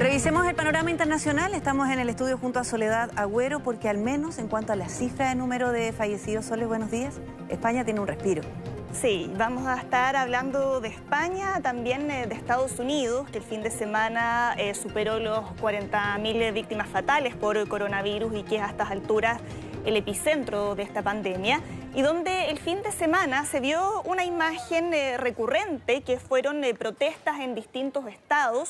Revisemos el panorama internacional. Estamos en el estudio junto a Soledad Agüero porque al menos en cuanto a la cifra de número de fallecidos, Sole, buenos días, España tiene un respiro. Sí, vamos a estar hablando de España, también de Estados Unidos, que el fin de semana superó los 40.000 víctimas fatales por coronavirus y que es a estas alturas el epicentro de esta pandemia, y donde el fin de semana se vio una imagen recurrente que fueron protestas en distintos estados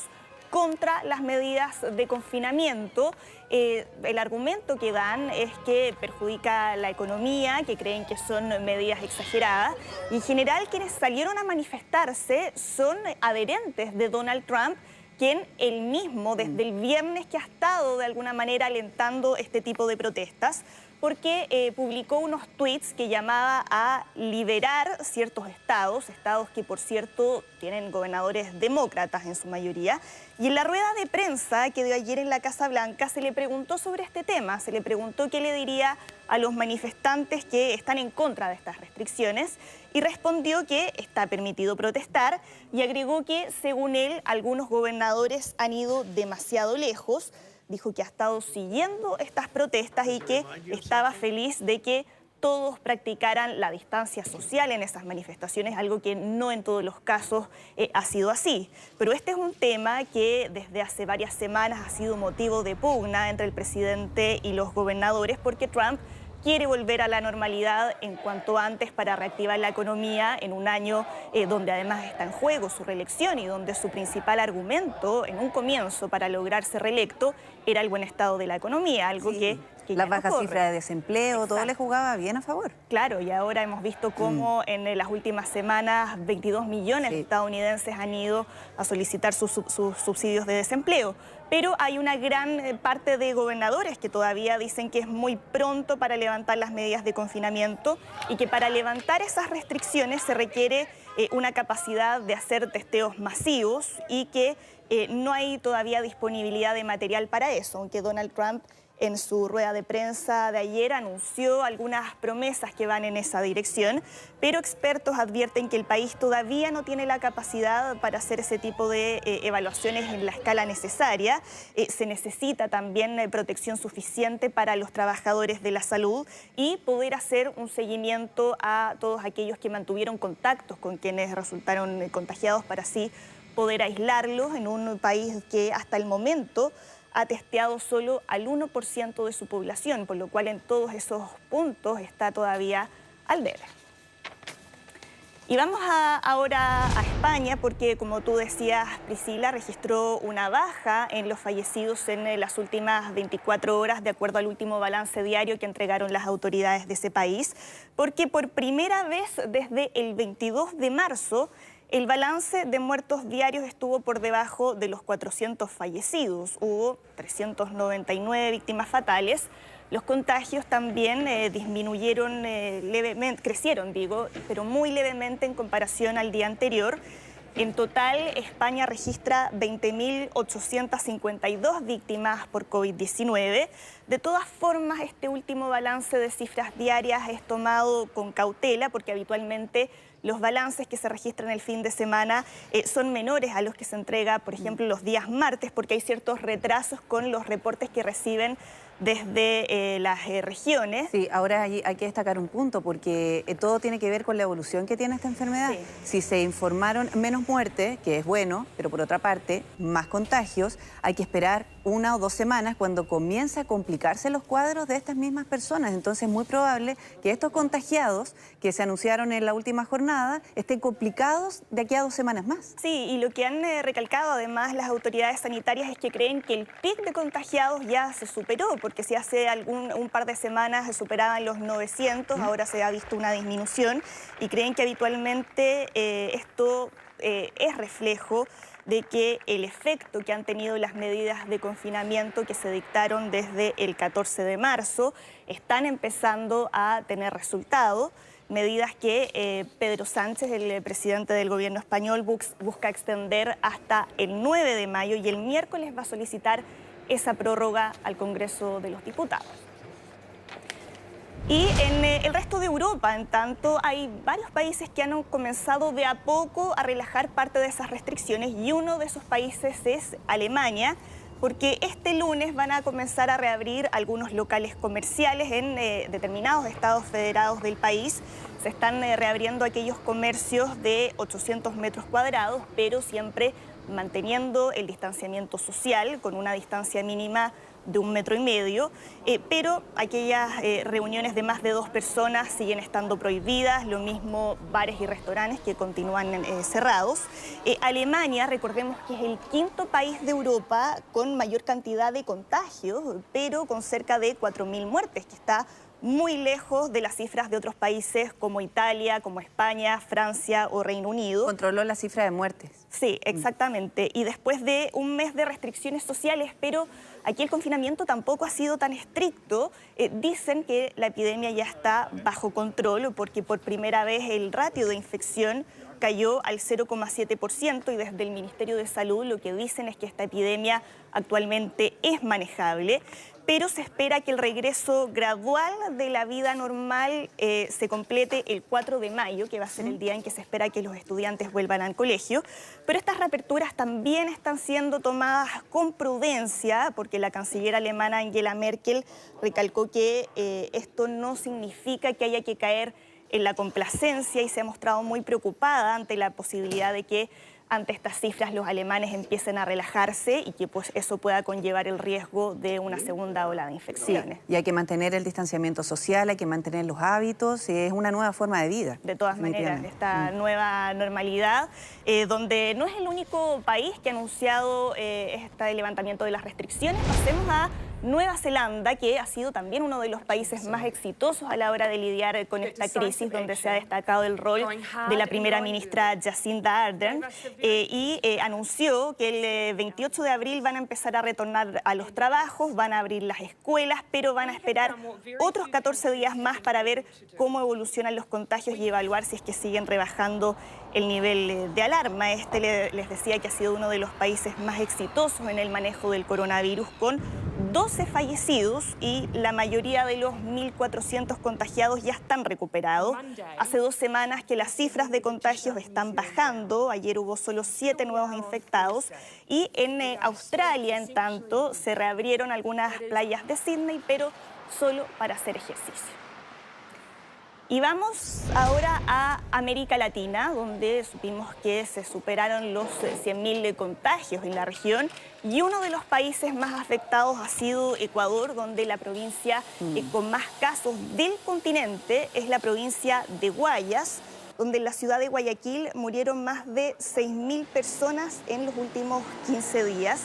contra las medidas de confinamiento. El argumento que dan es que perjudica la economía, que creen que son medidas exageradas, y en general quienes salieron a manifestarse son adherentes de Donald Trump, quien él mismo desde el viernes que ha estado de alguna manera alentando este tipo de protestas, porque publicó unos tweets que llamaba a liberar ciertos estados que por cierto tienen gobernadores demócratas en su mayoría. Y en la rueda de prensa que dio ayer en la Casa Blanca se le preguntó sobre este tema, se le preguntó qué le diría a los manifestantes que están en contra de estas restricciones, y respondió que está permitido protestar y agregó que según él algunos gobernadores han ido demasiado lejos. Dijo que ha estado siguiendo estas protestas y que estaba feliz de que todos practicaran la distancia social en esas manifestaciones, algo que no en todos los casos ha sido así. Pero este es un tema que desde hace varias semanas ha sido motivo de pugna entre el presidente y los gobernadores, porque Trump quiere volver a la normalidad en cuanto antes para reactivar la economía en un año donde además está en juego su reelección y donde su principal argumento en un comienzo para lograr ser reelecto era el buen estado de la economía, algo que las bajas cifras de desempleo, todo le jugaba bien a favor. Claro, y ahora hemos visto cómo en las últimas semanas 22 millones de estadounidenses han ido a solicitar sus subsidios de desempleo. Pero hay una gran parte de gobernadores que todavía dicen que es muy pronto para levantar las medidas de confinamiento y que para levantar esas restricciones se requiere una capacidad de hacer testeos masivos y que no hay todavía disponibilidad de material para eso, aunque Donald Trump en su rueda de prensa de ayer anunció algunas promesas que van en esa dirección, pero expertos advierten que el país todavía no tiene la capacidad para hacer ese tipo de evaluaciones en la escala necesaria. Se necesita también protección suficiente para los trabajadores de la salud y poder hacer un seguimiento a todos aquellos que mantuvieron contactos con quienes resultaron contagiados para así poder aislarlos en un país que hasta el momento ha testeado solo al 1% de su población, por lo cual en todos esos puntos está todavía al debe. Y vamos ahora a España porque, como tú decías, Priscila, registró una baja en los fallecidos en las últimas 24 horas, de acuerdo al último balance diario que entregaron las autoridades de ese país, porque por primera vez desde el 22 de marzo, el balance de muertos diarios estuvo por debajo de los 400 fallecidos. Hubo 399 víctimas fatales. Los contagios también disminuyeron levemente, crecieron, pero muy levemente en comparación al día anterior. En total, España registra 20.852 víctimas por COVID-19. De todas formas, este último balance de cifras diarias es tomado con cautela porque habitualmente los balances que se registran el fin de semana son menores a los que se entrega, por ejemplo, los días martes, porque hay ciertos retrasos con los reportes que reciben desde las regiones. Sí, ahora hay que destacar un punto, porque todo tiene que ver con la evolución que tiene esta enfermedad. Sí. Si se informaron menos muertes, que es bueno, pero por otra parte, más contagios, hay que esperar 1 o 2 semanas cuando comienza a complicarse los cuadros de estas mismas personas. Entonces es muy probable que estos contagiados que se anunciaron en la última jornada estén complicados de aquí a 2 semanas más. Sí, y lo que han recalcado además las autoridades sanitarias es que creen que el pic de contagiados ya se superó, porque si hace un par de semanas se superaban los 900, ahora se ha visto una disminución y creen que habitualmente esto es reflejo de que el efecto que han tenido las medidas de confinamiento que se dictaron desde el 14 de marzo están empezando a tener resultado. Medidas que Pedro Sánchez, el presidente del gobierno español, busca extender hasta el 9 de mayo y el miércoles va a solicitar esa prórroga al Congreso de los Diputados. Y en el resto de Europa, en tanto, hay varios países que han comenzado de a poco a relajar parte de esas restricciones y uno de esos países es Alemania, porque este lunes van a comenzar a reabrir algunos locales comerciales en determinados estados federados del país. Se están reabriendo aquellos comercios de 800 metros cuadrados, pero siempre manteniendo el distanciamiento social con una distancia mínima de 1,5 metros, pero aquellas reuniones de más de 2 personas siguen estando prohibidas, lo mismo bares y restaurantes que continúan cerrados. Alemania, recordemos que es el 5º país de Europa con mayor cantidad de contagios, pero con cerca de 4.000 muertes, que está muy lejos de las cifras de otros países como Italia, como España, Francia o Reino Unido. Controló la cifra de muertes. Sí, exactamente. Y después de un mes de restricciones sociales, pero aquí el confinamiento tampoco ha sido tan estricto, dicen que la epidemia ya está bajo control porque por primera vez el ratio de infección cayó al 0,7% y desde el Ministerio de Salud lo que dicen es que esta epidemia actualmente es manejable, pero se espera que el regreso gradual de la vida normal se complete el 4 de mayo, que va a ser el día en que se espera que los estudiantes vuelvan al colegio. Pero estas reaperturas también están siendo tomadas con prudencia, porque la canciller alemana Angela Merkel recalcó que esto no significa que haya que caer en la complacencia y se ha mostrado muy preocupada ante la posibilidad de que ante estas cifras los alemanes empiecen a relajarse y que pues eso pueda conllevar el riesgo de una segunda ola de infecciones. Sí, y hay que mantener el distanciamiento social, hay que mantener los hábitos, es una nueva forma de vida. De todas maneras, esta nueva normalidad, donde no es el único país que ha anunciado este levantamiento de las restricciones. Pasemos a Nueva Zelanda, que ha sido también uno de los países más exitosos a la hora de lidiar con esta crisis, donde se ha destacado el rol de la primera ministra Jacinda Ardern, y anunció que el 28 de abril van a empezar a retornar a los trabajos, van a abrir las escuelas, pero van a esperar otros 14 días más para ver cómo evolucionan los contagios y evaluar si es que siguen rebajando el nivel de alarma. Les decía que ha sido uno de los países más exitosos en el manejo del coronavirus, con 12 fallecidos y la mayoría de los 1.400 contagiados ya están recuperados. Hace 2 semanas que las cifras de contagios están bajando. Ayer hubo solo 7 nuevos infectados. Y en Australia, en tanto, se reabrieron algunas playas de Sydney, pero solo para hacer ejercicio. Y vamos ahora a América Latina, donde supimos que se superaron los 100.000 contagios en la región. Y uno de los países más afectados ha sido Ecuador, donde la provincia con más casos del continente es la provincia de Guayas, donde en la ciudad de Guayaquil murieron más de 6.000 personas en los últimos 15 días.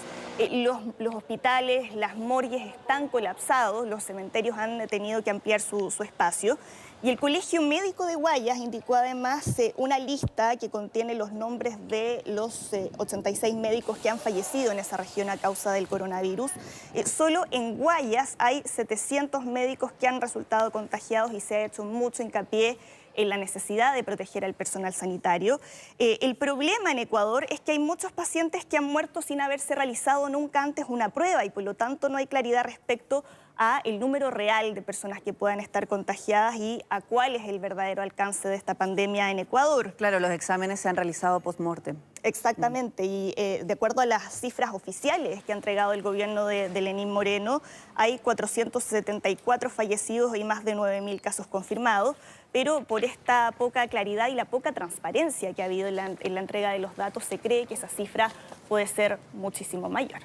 Los hospitales, las morgues están colapsados, los cementerios han tenido que ampliar su espacio. Y el Colegio Médico de Guayas indicó además una lista que contiene los nombres de los 86 médicos que han fallecido en esa región a causa del coronavirus. Solo en Guayas hay 700 médicos que han resultado contagiados y se ha hecho mucho hincapié en la necesidad de proteger al personal sanitario. El problema en Ecuador es que hay muchos pacientes que han muerto sin haberse realizado nunca antes una prueba y por lo tanto no hay claridad respecto a el número real de personas que puedan estar contagiadas y a cuál es el verdadero alcance de esta pandemia en Ecuador. Claro, los exámenes se han realizado post-mortem. Exactamente, y de acuerdo a las cifras oficiales que ha entregado el gobierno de Lenín Moreno, hay 474 fallecidos y más de 9.000 casos confirmados, pero por esta poca claridad y la poca transparencia que ha habido en la entrega de los datos, se cree que esa cifra puede ser muchísimo mayor.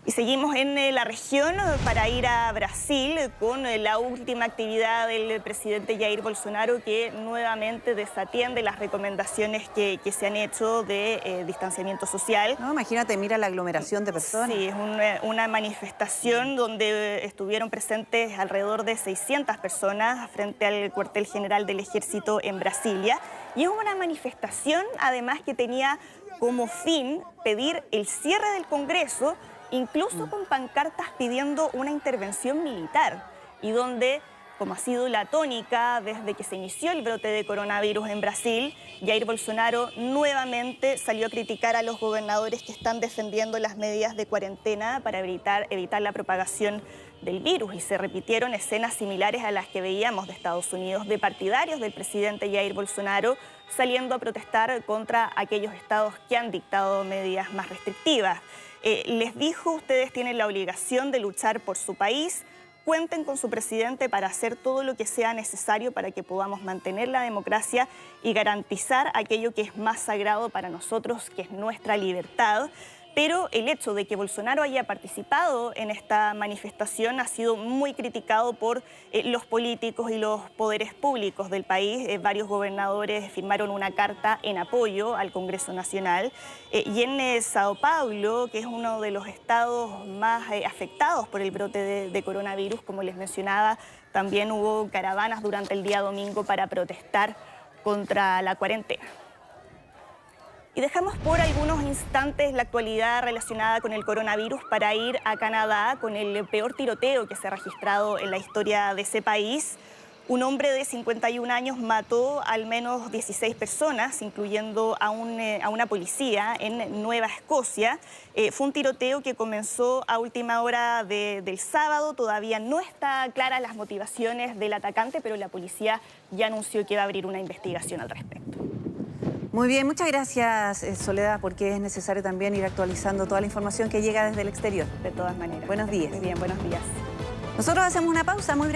Y seguimos en la región para ir a Brasil con la última actividad del presidente Jair Bolsonaro, que nuevamente desatiende las recomendaciones que se han hecho de distanciamiento social. No, imagínate, mira la aglomeración de personas. Sí, es una manifestación donde estuvieron presentes alrededor de 600 personas frente al cuartel general del Ejército en Brasilia. Y es una manifestación, además, que tenía como fin pedir el cierre del Congreso, incluso con pancartas pidiendo una intervención militar, y donde, como ha sido la tónica desde que se inició el brote de coronavirus en Brasil, Jair Bolsonaro nuevamente salió a criticar a los gobernadores que están defendiendo las medidas de cuarentena para evitar la propagación del virus, y se repitieron escenas similares a las que veíamos de Estados Unidos, de partidarios del presidente Jair Bolsonaro saliendo a protestar contra aquellos estados que han dictado medidas más restrictivas. Les dijo, ustedes tienen la obligación de luchar por su país, cuenten con su presidente para hacer todo lo que sea necesario para que podamos mantener la democracia y garantizar aquello que es más sagrado para nosotros, que es nuestra libertad. Pero el hecho de que Bolsonaro haya participado en esta manifestación ha sido muy criticado por los políticos y los poderes públicos del país. Varios gobernadores firmaron una carta en apoyo al Congreso Nacional. Y en Sao Paulo, que es uno de los estados más afectados por el brote de coronavirus, como les mencionaba, también hubo caravanas durante el día domingo para protestar contra la cuarentena. Y dejamos por algunos instantes la actualidad relacionada con el coronavirus para ir a Canadá con el peor tiroteo que se ha registrado en la historia de ese país. Un hombre de 51 años mató al menos 16 personas, incluyendo a una policía en Nueva Escocia. Fue un tiroteo que comenzó a última hora del sábado. Todavía no está claras las motivaciones del atacante, pero la policía ya anunció que va a abrir una investigación al respecto. Muy bien, muchas gracias, Soledad, porque es necesario también ir actualizando toda la información que llega desde el exterior. De todas maneras. Buenos días. Muy bien, buenos días. Nosotros hacemos una pausa muy breve.